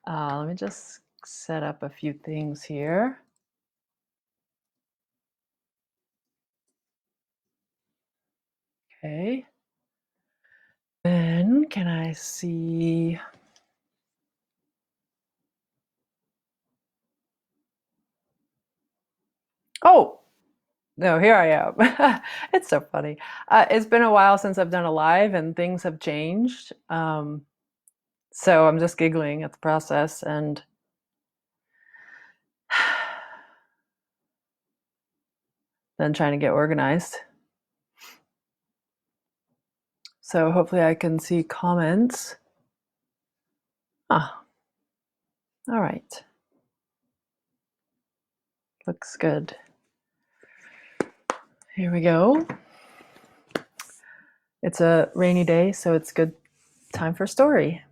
Let me just set up a few things here. Okay. Then can I see? Oh, no, here I am. It's so funny. It's been a while since I've done a live and things have changed. So I'm just giggling at the process and then trying to get organized. So hopefully I can see comments. Ah, all right. Looks good. Here we go. It's a rainy day, so it's good time for story.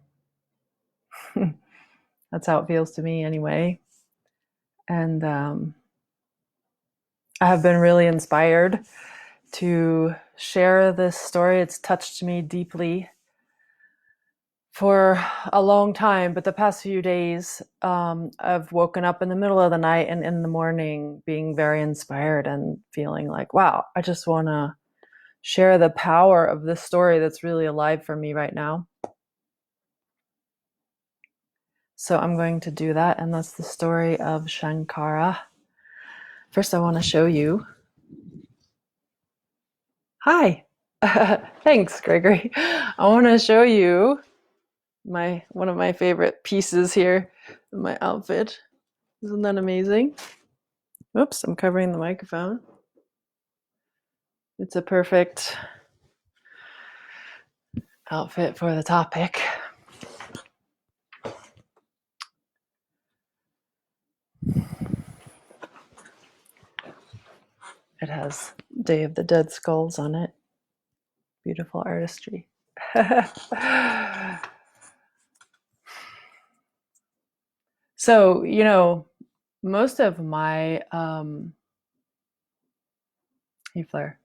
That's how it feels to me anyway. And I have been really inspired to share this story. It's touched me deeply for a long time, but the past few days, I've woken up in the middle of the night and in the morning being very inspired and feeling like, wow, I just want to share the power of this story that's really alive for me right now. So I'm going to do that, and that's the story of Shankara. First, I want to show you. Hi. Thanks, Gregory. I want to show you one of my favorite pieces here in my outfit. Isn't that amazing? Oops, I'm covering the microphone. It's a perfect outfit for the topic. It has Day of the Dead Skulls on it. Beautiful artistry. So, most of my hey Fleur,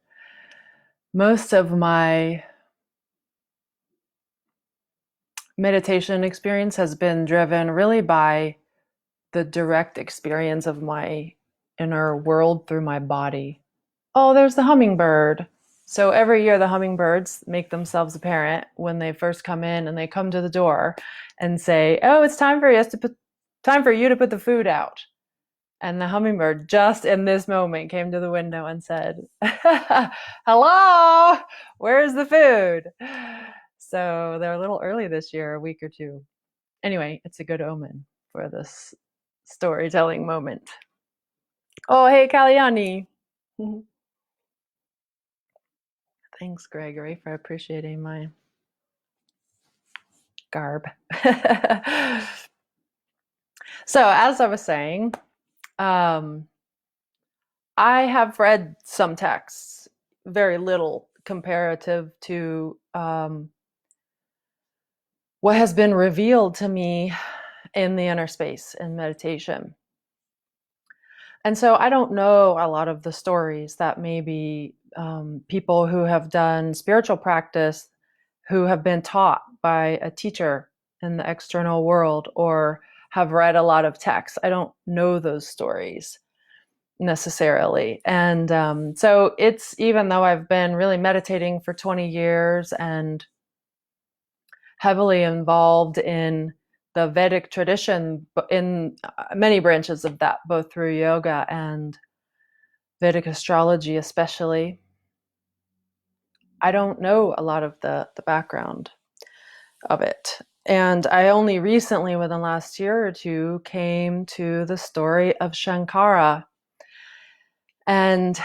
most of my meditation experience has been driven really by the direct experience of my inner world through my body. Oh, there's the hummingbird. So every year the hummingbirds make themselves apparent when they first come in, and they come to the door and say, "Oh, it's time for you to put the food out." And the hummingbird just in this moment came to the window and said, "Hello, where's the food?" So they're a little early this year, a week or two. Anyway, it's a good omen for this storytelling moment. Oh, hey, Kalyani. Thanks, Gregory, for appreciating my garb. So, as I was saying, I have read some texts, very little comparative to what has been revealed to me in the inner space in meditation. And so I don't know a lot of the stories that maybe people who have done spiritual practice, who have been taught by a teacher in the external world, or have read a lot of texts. I don't know those stories necessarily. And so it's, even though I've been really meditating for 20 years and heavily involved in the Vedic tradition in many branches of that, both through yoga and Vedic astrology especially, I don't know a lot of the background of it. And I only recently, within the last year or two, came to the story of Shankara. And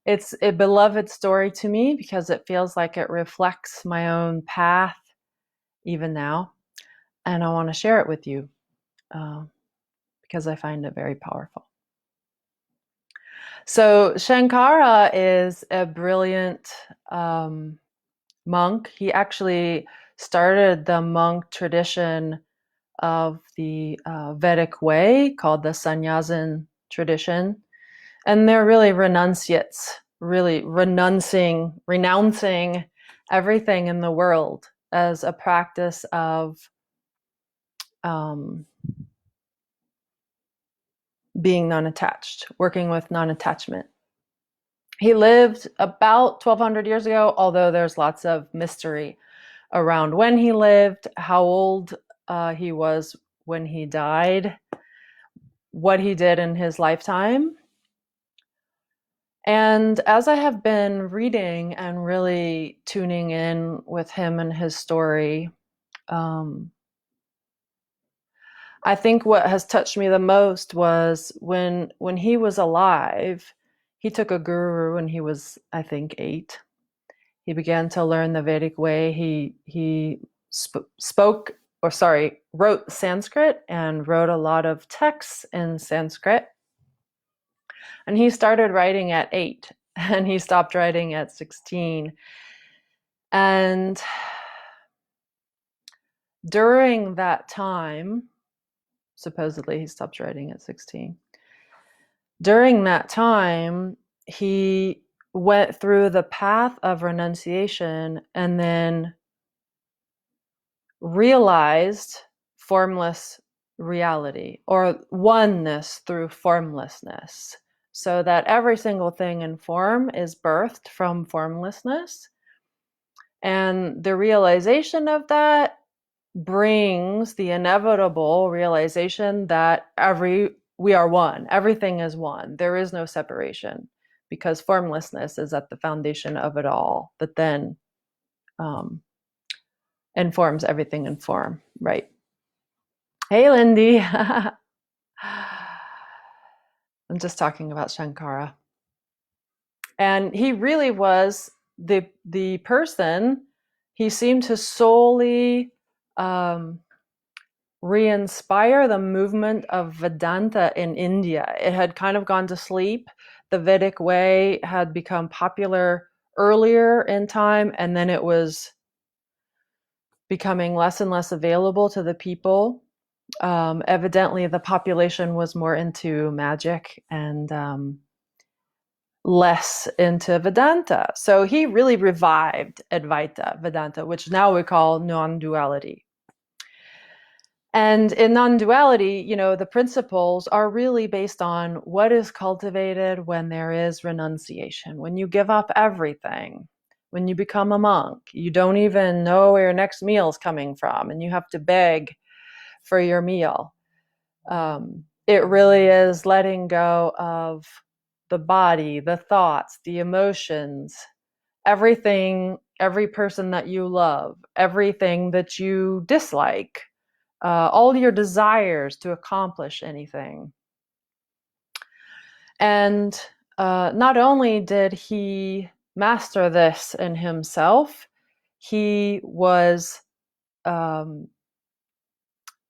it's a beloved story to me because it feels like it reflects my own path even now. And I want to share it with you because I find it very powerful. So Shankara is a brilliant monk. He actually started the monk tradition of the Vedic way, called the Sannyasin tradition. And they're really renunciates, really renouncing everything in the world as a practice of being non-attached, working with non-attachment. He lived about 1200 years ago, although there's lots of mystery around when he lived, how old he was when he died, what he did in his lifetime. And as I have been reading and really tuning in with him and his story, I think what has touched me the most was when he was alive, he took a guru when he was, I think, 8. He began to learn the Vedic way. He wrote Sanskrit and wrote a lot of texts in Sanskrit. And he started writing at 8 and he stopped writing at 16. And during that time, supposedly he stopped writing at 16. During that time, he went through the path of renunciation and then realized formless reality, or oneness through formlessness, so that every single thing in form is birthed from formlessness. And the realization of that brings the inevitable realization that we are one. Everything is one. There is no separation, because formlessness is at the foundation of it all, that then informs everything in form, right? Hey, Lindy. I'm just talking about Shankara. And he really was the person. He seemed to solely re-inspire the movement of Vedanta in India. It had kind of gone to sleep. The Vedic way had become popular earlier in time, and then it was becoming less and less available to the people. Evidently, the population was more into magic and less into Vedanta. So he really revived Advaita Vedanta, which now we call non-duality. And in non-duality, the principles are really based on what is cultivated when there is renunciation, when you give up everything, when you become a monk, you don't even know where your next meal is coming from, and you have to beg for your meal. It really is letting go of the body, the thoughts, the emotions, everything, every person that you love, everything that you dislike, all your desires to accomplish anything. And not only did he master this in himself, he was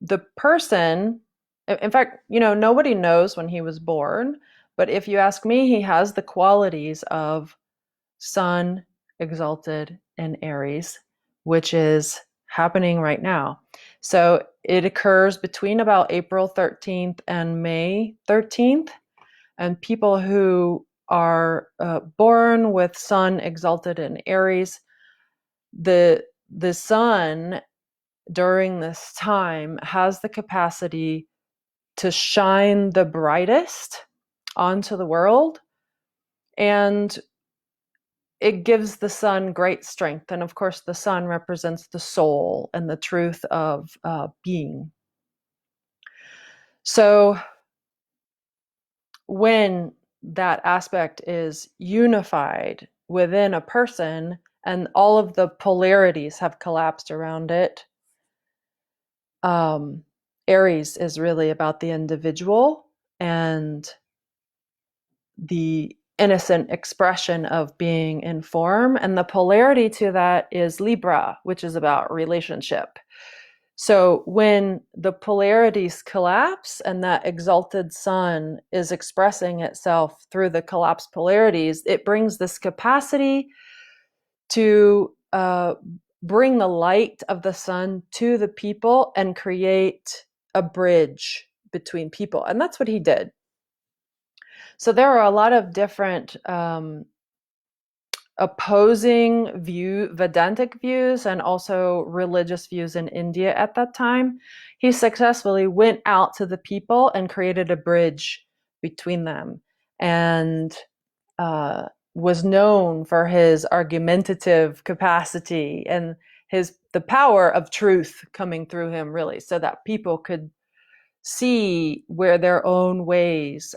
the person. In fact, nobody knows when he was born, but if you ask me, he has the qualities of Sun exalted in Aries, which is happening right now. So it occurs between about April 13th and May 13th. And people who are born with Sun exalted in Aries, the Sun during this time has the capacity to shine the brightest onto the world, and it gives the Sun great strength. And of course, the Sun represents the soul and the truth of being. So when that aspect is unified within a person and all of the polarities have collapsed around it, Aries is really about the individual and the innocent expression of being in form. And the polarity to that is Libra, which is about relationship. So when the polarities collapse and that exalted Sun is expressing itself through the collapsed polarities, it brings this capacity to bring the light of the Sun to the people and create a bridge between people. And that's what he did. So there are a lot of different opposing Vedantic views and also religious views in India at that time, he successfully went out to the people and created a bridge between them, and was known for his argumentative capacity and the power of truth coming through him, really, so that people could see where their own ways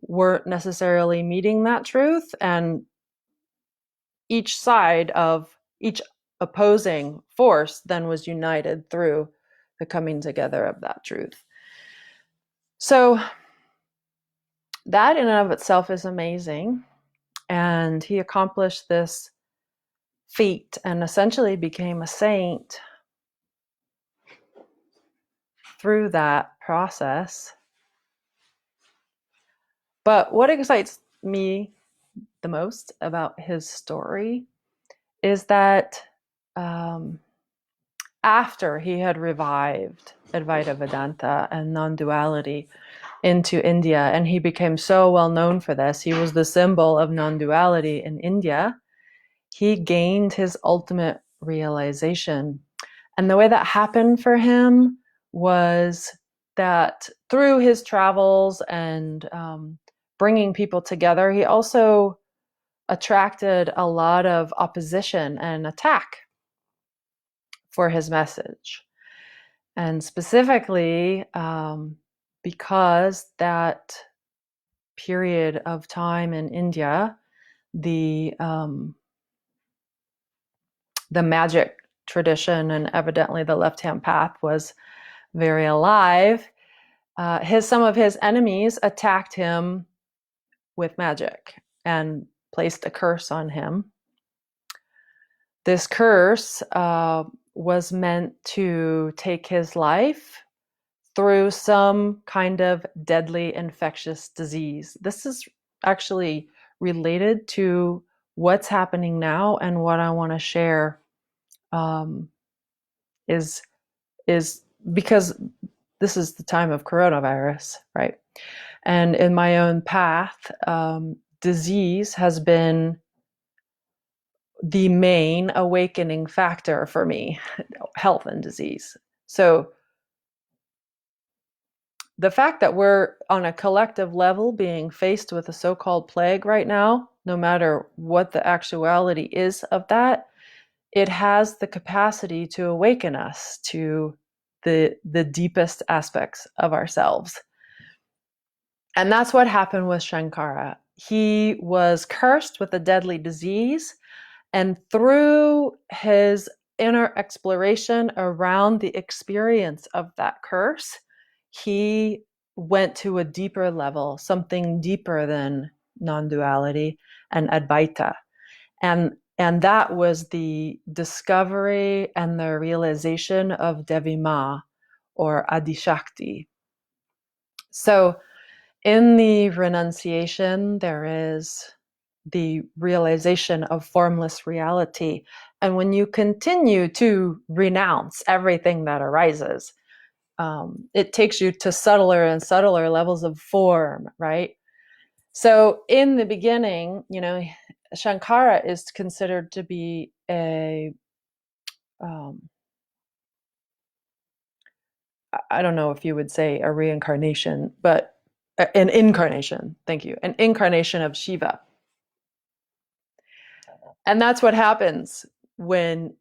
weren't necessarily meeting that truth, and each opposing force then was united through the coming together of that truth. So that in and of itself is amazing. And he accomplished this feat and essentially became a saint through that process. But what excites me the most about his story is that after he had revived Advaita Vedanta and non-duality into India, and he became so well known for this, he was the symbol of non-duality in India, he gained his ultimate realization. And the way that happened for him was that through his travels and bringing people together, he also attracted a lot of opposition and attack for his message. And specifically, because that period of time in India, the magic tradition and evidently the left-hand path was very alive. Some of his enemies attacked him with magic and placed a curse on him. This curse was meant to take his life through some kind of deadly infectious disease. This is actually related to what's happening now, and what I want to share is because this is the time of coronavirus, right? And in my own path, disease has been the main awakening factor for me, health and disease. So the fact that we're on a collective level being faced with a so-called plague right now, no matter what the actuality is of that, it has the capacity to awaken us to the deepest aspects of ourselves. And that's what happened with Shankara. He was cursed with a deadly disease, and through his inner exploration around the experience of that curse, he went to a deeper level, something deeper than non-duality and Advaita. And that was the discovery and the realization of Devi Ma, or Adi Shakti. So in the renunciation, there is the realization of formless reality. And when you continue to renounce everything that arises, it takes you to subtler and subtler levels of form, right? So in the beginning, Shankara is considered to be I don't know if you would say a reincarnation, but an incarnation. Thank you. An incarnation of Shiva. And that's what happens when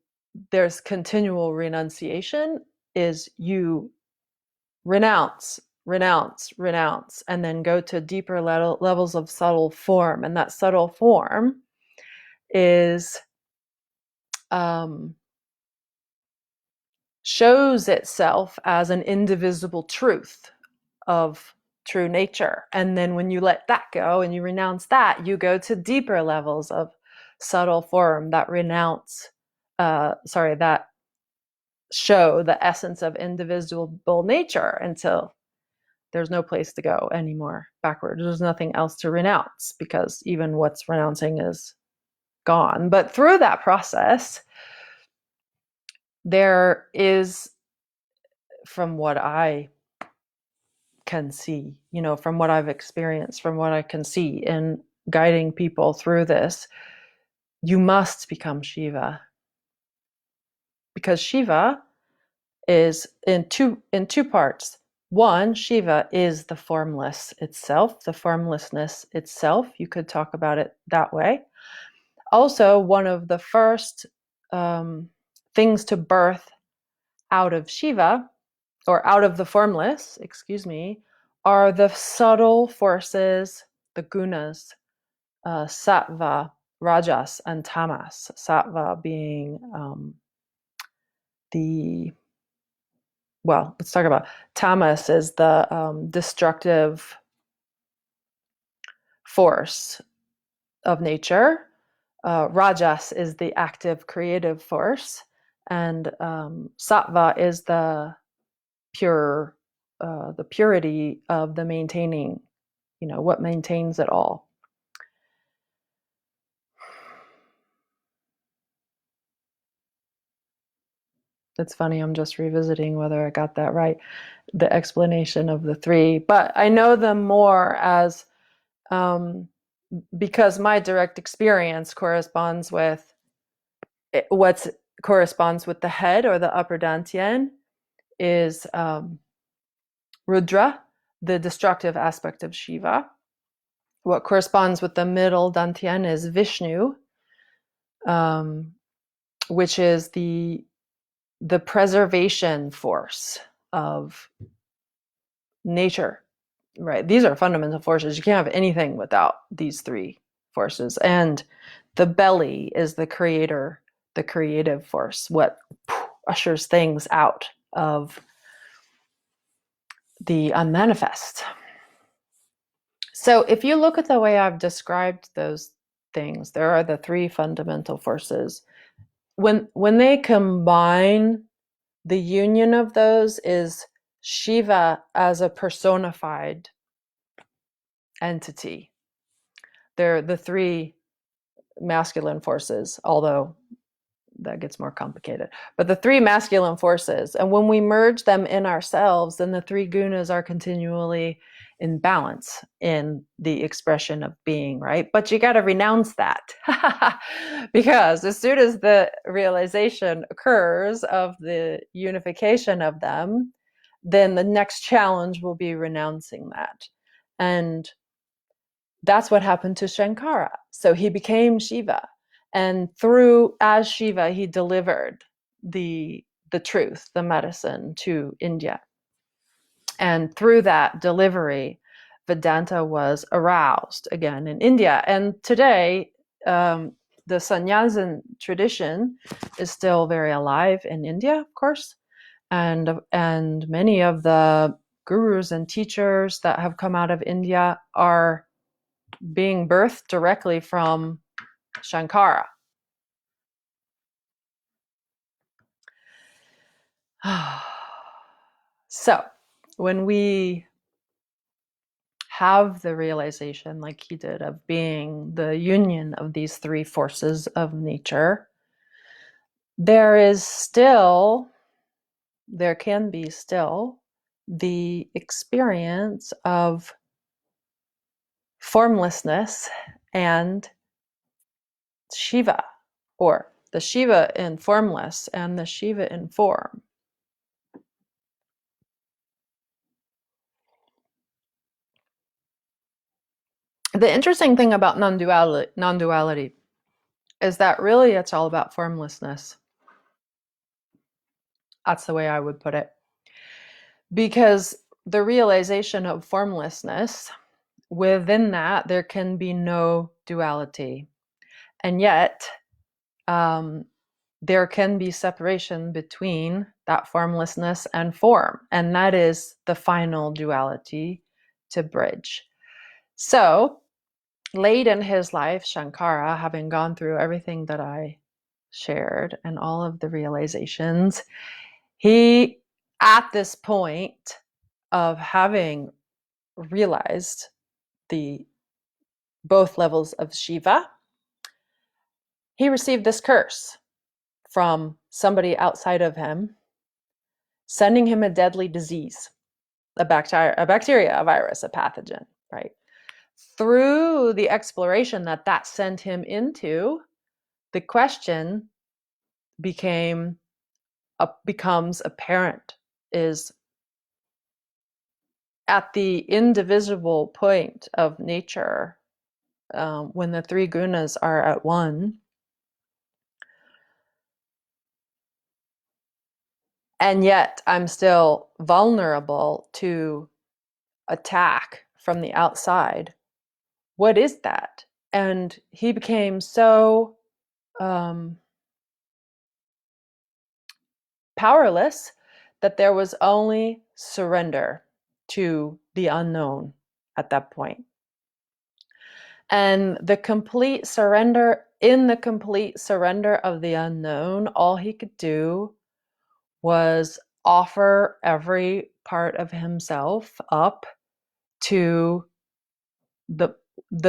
there's continual renunciation, is you renounce, renounce, renounce, and then go to deeper levels of subtle form. And that subtle form is shows itself as an indivisible truth of true nature. And then when you let that go and you renounce that, you go to deeper levels of subtle form that that show the essence of indivisible nature, until there's no place to go anymore backwards. There's nothing else to renounce, because even what's renouncing is gone. But through that process, there is, from what I can see, from what I've experienced, from what I can see in guiding people through this, you must become Shiva, because Shiva is in two parts. One, Shiva is the formless itself, the formlessness itself. You could talk about it that way. Also, one of the first things to birth out of Shiva, or out of the formless, are the subtle forces, the gunas, sattva, rajas, and tamas. Sattva being let's talk about tamas is the destructive force of nature. Rajas is the active creative force, and sattva is the purity of the maintaining, what maintains it all. It's funny, I'm just revisiting whether I got that right, the explanation of the three, but I know them more as because my direct experience corresponds with what corresponds with the head, or the upper dantian, is Rudra, the destructive aspect of Shiva. What corresponds with the middle dantian is Vishnu, which is the preservation force of nature, right? These are fundamental forces. You can't have anything without these three forces. And the belly is the creator, the creative force, what ushers things out of the unmanifest. So if you look at the way I've described those things, there are the three fundamental forces. When they combine, the union of those is Shiva as a personified entity. They're the three masculine forces, although that gets more complicated. But the three masculine forces, and when we merge them in ourselves, then the three gunas are continually in balance in the expression of being, right? But you got to renounce that because as soon as the realization occurs of the unification of them, then the next challenge will be renouncing that. And that's what happened to Shankara. So he became Shiva, and as Shiva, he delivered the truth, the medicine, to India. And through that delivery, Vedanta was aroused again in India. And today, the sannyasin tradition is still very alive in India, of course, and many of the gurus and teachers that have come out of India are being birthed directly from Shankara. So when we have the realization, like he did, of being the union of these three forces of nature, there can be still the experience of formlessness and Shiva, or the Shiva in formless and the Shiva in form. The interesting thing about non-duality is that really it's all about formlessness. That's the way I would put it. Because the realization of formlessness, within that, there can be no duality. And yet, there can be separation between that formlessness and form. And that is the final duality to bridge. So, late in his life, Shankara, having gone through everything that I shared and all of the realizations, he, at this point of having realized the both levels of Shiva, he received this curse from somebody outside of him, sending him a deadly disease, a bacteria, a virus, a pathogen, right? Through the exploration that sent him into, the question becomes apparent, is at the indivisible point of nature, when the three gunas are at one, and yet I'm still vulnerable to attack from the outside. What is that? And he became so powerless that there was only surrender to the unknown at that point. And the complete surrender, in the complete surrender of the unknown, all he could do was offer every part of himself up to the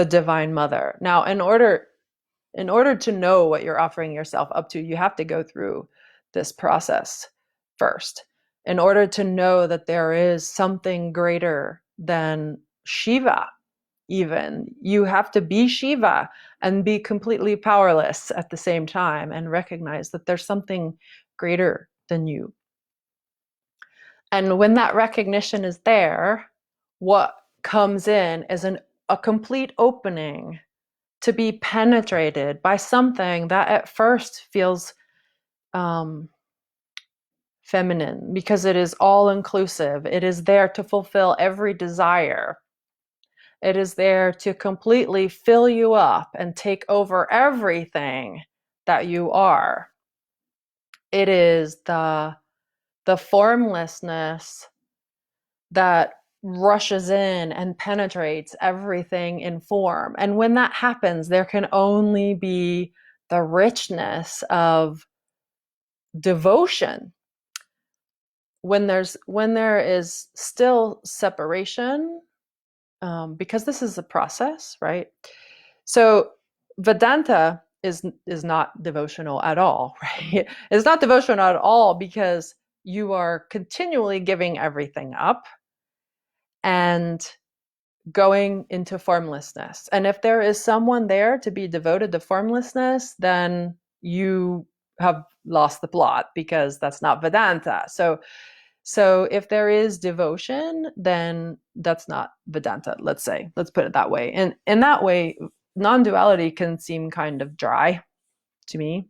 divine mother. Now, in order to know what you're offering yourself up to, you have to go through this process first. In order to know that there is something greater than Shiva, even, you have to be Shiva and be completely powerless at the same time, and recognize that there's something greater than you. And when that recognition is there, what comes in is a complete opening to be penetrated by something that at first feels feminine, because it is all inclusive. It is there to fulfill every desire. It is there to completely fill you up and take over everything that you are. It is the formlessness that rushes in and penetrates everything in form. And when that happens, there can only be the richness of devotion. When there is still separation, because this is a process, right? So Vedanta is not devotional at all, right? It's not devotional at all because you are continually giving everything up and going into formlessness. And if there is someone there to be devoted to formlessness, then you have lost the plot, because that's not Vedanta. So if there is devotion, then that's not Vedanta, let's say. Let's put it that way. And in that way, non-duality can seem kind of dry to me.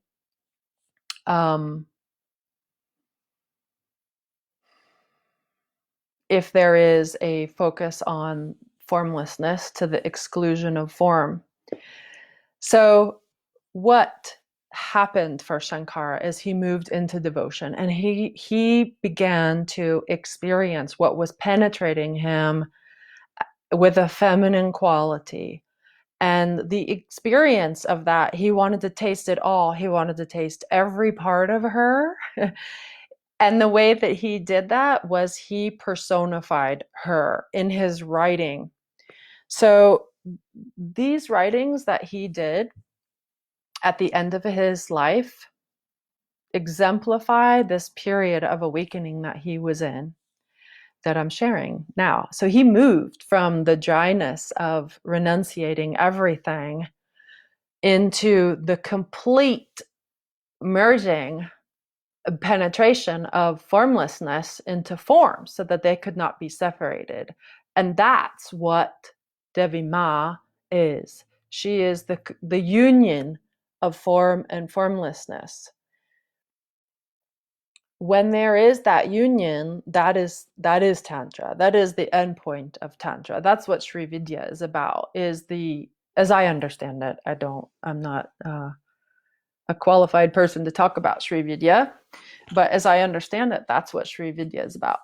If there is a focus on formlessness to the exclusion of form. So what happened for Shankara is he moved into devotion, and he began to experience what was penetrating him with a feminine quality. And the experience of that, he wanted to taste it all. He wanted to taste every part of her. And the way that he did that was he personified her in his writing. So these writings that he did at the end of his life exemplify this period of awakening that he was in, that I'm sharing now. So he moved from the dryness of renunciating everything into the complete merging, penetration of formlessness into form, so that they could not be separated. And that's what Devi Ma is. She is the union of form and formlessness. When there is that union, that is Tantra. That is the end point of Tantra. That's what Sri Vidya is about, as I understand it. I'm not a qualified person to talk about Sri Vidya, but as I understand it, that's what Sri Vidya is about.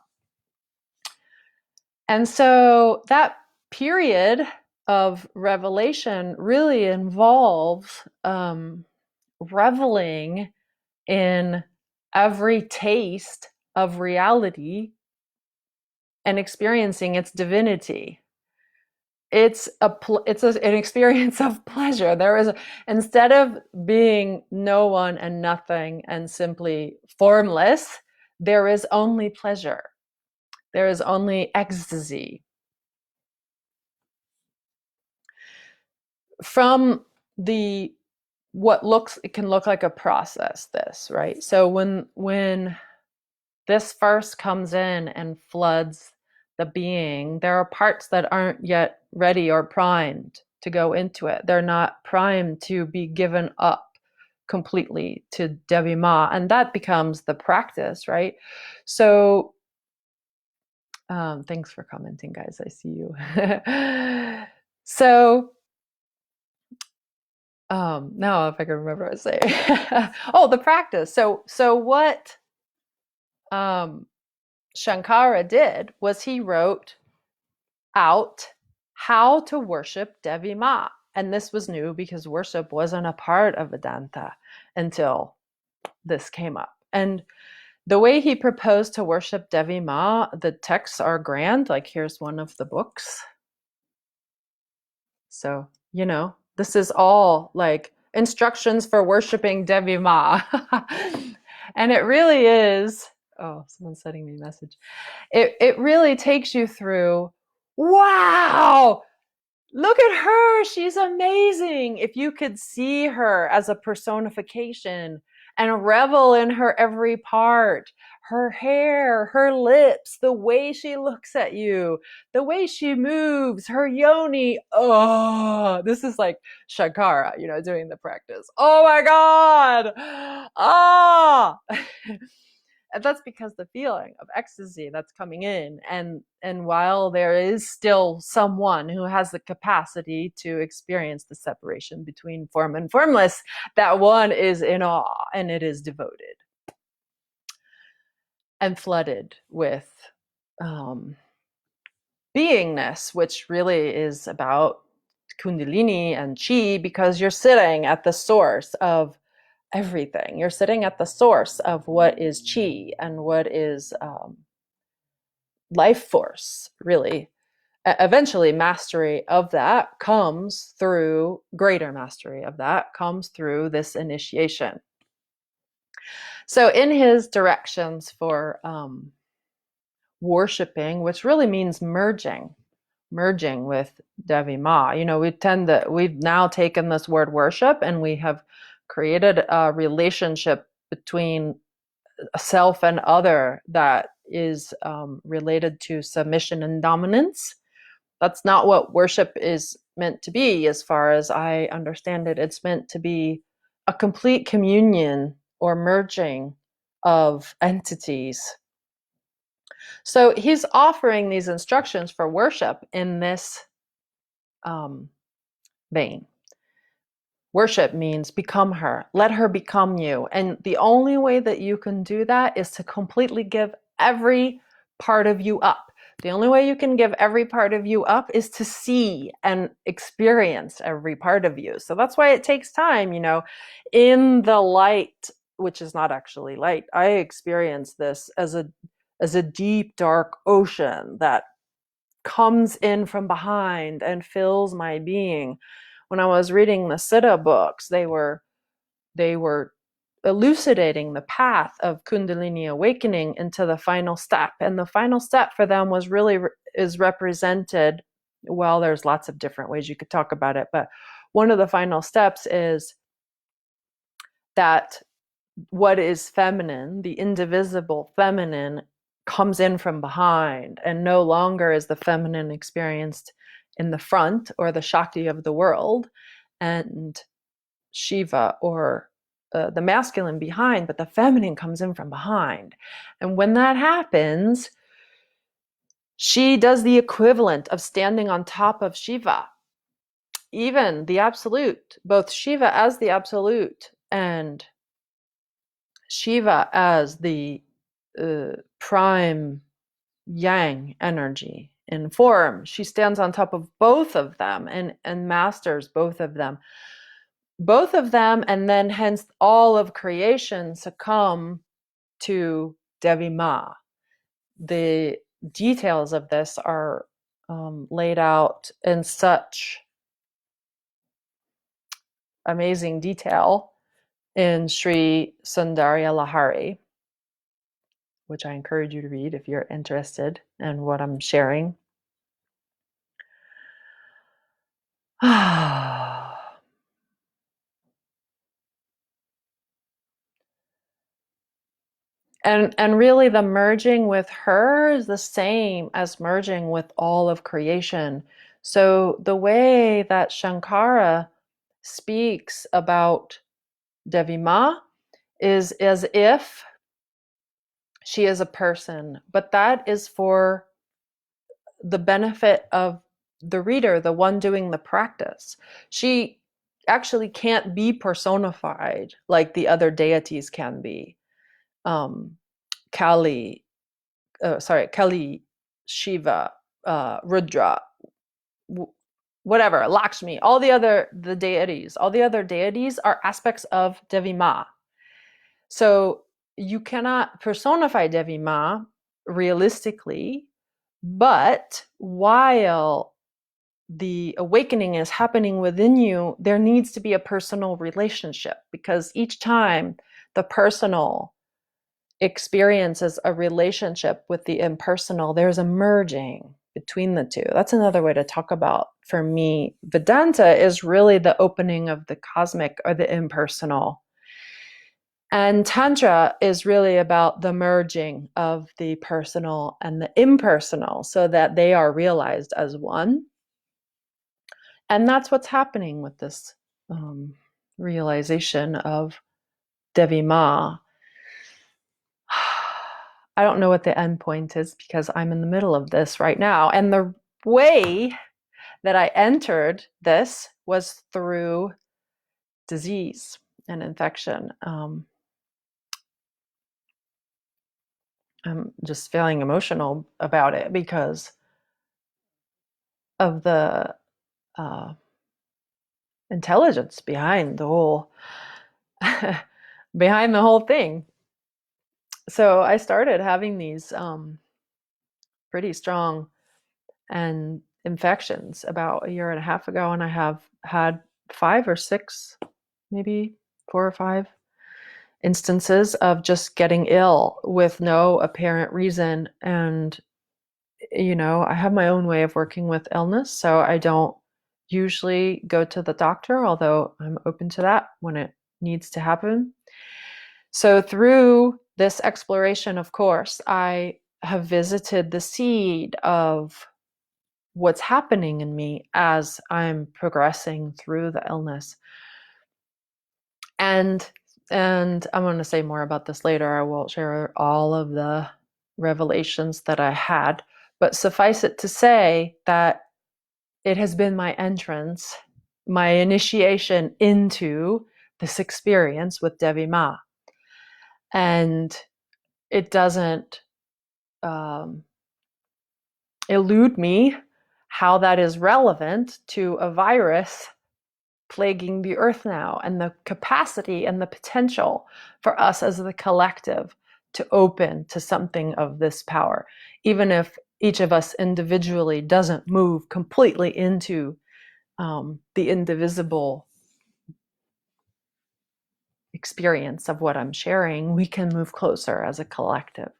And so that period of revelation really involves reveling in every taste of reality and experiencing its divinity. It's an experience of pleasure. Instead of being no one and nothing and simply formless, there is only pleasure. There is only ecstasy. From the it can look like a process, this, right? So when this first comes in and floods the being, there are parts that aren't yet ready or primed to go into it. They're not primed to be given up completely to Devi Ma, and that becomes the practice, right? So thanks for commenting, guys. I see you. So now if I can remember what I was saying. Oh, the practice. So what um Shankara did was he wrote out how to worship Devi Ma. And this was new because worship wasn't a part of Vedanta until this came up. And the way he proposed to worship Devi Ma, the texts are grand. Like, here's one of the books. So, this is all like instructions for worshiping Devi Ma. And it really is. Oh, someone's sending me a message. It really takes you through, wow, look at her. She's amazing. If you could see her as a personification and revel in her every part, her hair, her lips, the way she looks at you, the way she moves, her yoni. Oh, this is like Shankara, doing the practice. Oh my God. Ah. And that's because the feeling of ecstasy that's coming in, and while there is still someone who has the capacity to experience the separation between form and formless, that one is in awe, and it is devoted and flooded with beingness, which really is about kundalini and chi, because you're sitting at the source of everything. You're sitting at the source of what is chi and what is life force, really. Eventually, mastery of that comes through greater mastery of that comes through this initiation. So in his directions for worshiping, which really means merging with Devi Ma, we've now taken this word worship and we have created a relationship between self and other that is related to submission and dominance. That's not what worship is meant to be, as far as I understand it. It's meant to be a complete communion or merging of entities. So he's offering these instructions for worship in this vein. Worship means become her. Let her become you. And the only way that you can do that is to completely give every part of you up. The only way you can give every part of you up is to see and experience every part of you. So that's why it takes time, in the light, which is not actually light. I experience this as a deep, dark ocean that comes in from behind and fills my being. When I was reading the Siddha books, they were elucidating the path of Kundalini awakening into the final step. And the final step for them is represented, well, there's lots of different ways you could talk about it, but one of the final steps is that what is feminine, the indivisible feminine, comes in from behind, and no longer is the feminine experienced in the front or the Shakti of the world and Shiva or the masculine behind, but the feminine comes in from behind. And when that happens, she does the equivalent of standing on top of Shiva, even the absolute, both Shiva as the absolute and Shiva as the prime yang energy in form. She stands on top of both of them and masters both of them. Both of them, and then hence all of creation succumb to Devi Ma. The details of this are laid out in such amazing detail in Sri Sundarya Lahari, which I encourage you to read if you're interested in what I'm sharing. And really the merging with her is the same as merging with all of creation. So the way that Shankara speaks about Devi Ma is as if she is a person, but that is for the benefit of the reader, the one doing the practice. She actually can't be personified like the other deities can be. Um, Kali, Kali, Shiva, Rudra, whatever, Lakshmi, all the other deities are aspects of Devi Ma. So you cannot personify Devi Ma realistically, but while the awakening is happening within you, there needs to be a personal relationship, because each time the personal experiences a relationship with the impersonal, there's a merging between the two. That's another way to talk about, for me, Vedanta is really the opening of the cosmic or the impersonal. And Tantra is really about the merging of the personal and the impersonal so that they are realized as one. And that's what's happening with this realization of Devi Ma. I don't know what the end point is because I'm in the middle of this right now. And the way that I entered this was through disease and infection. I'm just feeling emotional about it because of the intelligence behind the whole behind the whole thing. So I started having these pretty strong and infections about a year and a half ago, and I have had 5 or 6, maybe 4 or 5 instances of just getting ill with no apparent reason. And I have my own way of working with illness, so I don't usually go to the doctor, although I'm open to that when it needs to happen. So through this exploration, of course, I have visited the seed of what's happening in me as I'm progressing through the illness. And I'm going to say more about this later. I will share all of the revelations that I had, but suffice it to say that it has been my entrance, my initiation into this experience with Devi Ma. And it doesn't elude me how that is relevant to a virus plaguing the earth now, and the capacity and the potential for us as the collective to open to something of this power, even if each of us individually doesn't move completely into the indivisible experience of what I'm sharing. We can move closer as a collective.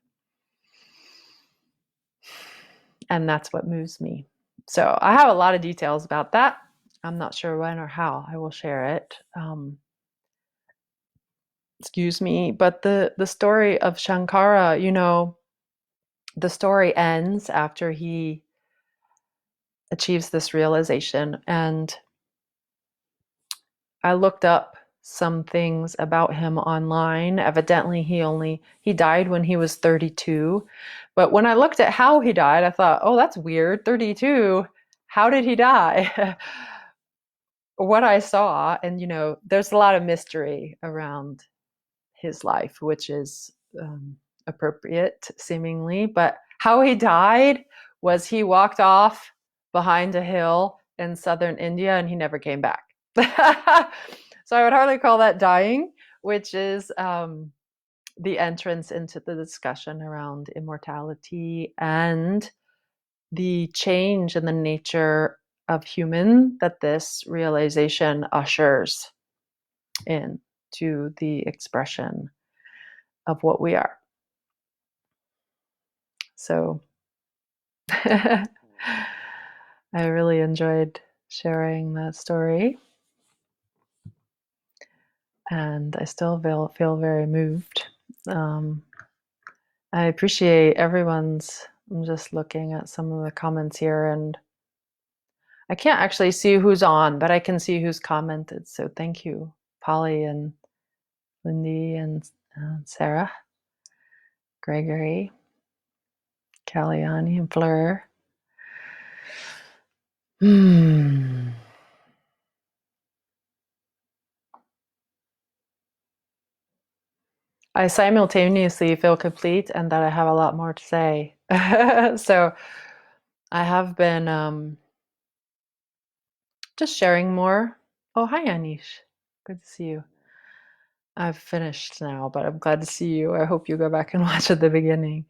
And that's what moves me. So I have a lot of details about that. I'm not sure when or how I will share it. Excuse me. But the story of Shankara, the story ends after he achieves this realization. And I looked up some things about him online. Evidently, he died when he was 32. But when I looked at how he died, I thought, oh, that's weird. 32. How did he die? What I saw, and there's a lot of mystery around his life, which is appropriate seemingly. But how he died was he walked off behind a hill in southern India and he never came back. So I would hardly call that dying, which is the entrance into the discussion around immortality and the change in the nature of human that this realization ushers in to the expression of what we are. So I really enjoyed sharing that story, and I still feel very moved. I appreciate everyone's. I'm just looking at some of the comments here, and I can't actually see who's on, but I can see who's commented. So thank you, Polly and Lindy and Sarah, Gregory, Caliani, and Fleur. I simultaneously feel complete and that I have a lot more to say. So I have been just sharing more. Oh, hi, Anish. Good to see you. I've finished now, but I'm glad to see you. I hope you go back and watch at the beginning.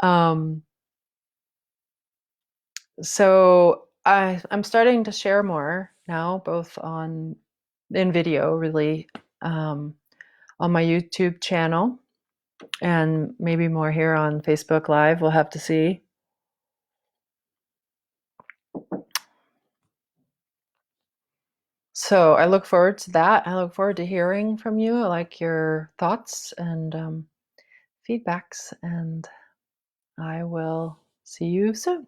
Um, so I'm starting to share more now, both in video, really, on my YouTube channel, and maybe more here on Facebook Live. We'll have to see. So I look forward to that. I look forward to hearing from you. I like your thoughts and feedbacks, and I will see you soon.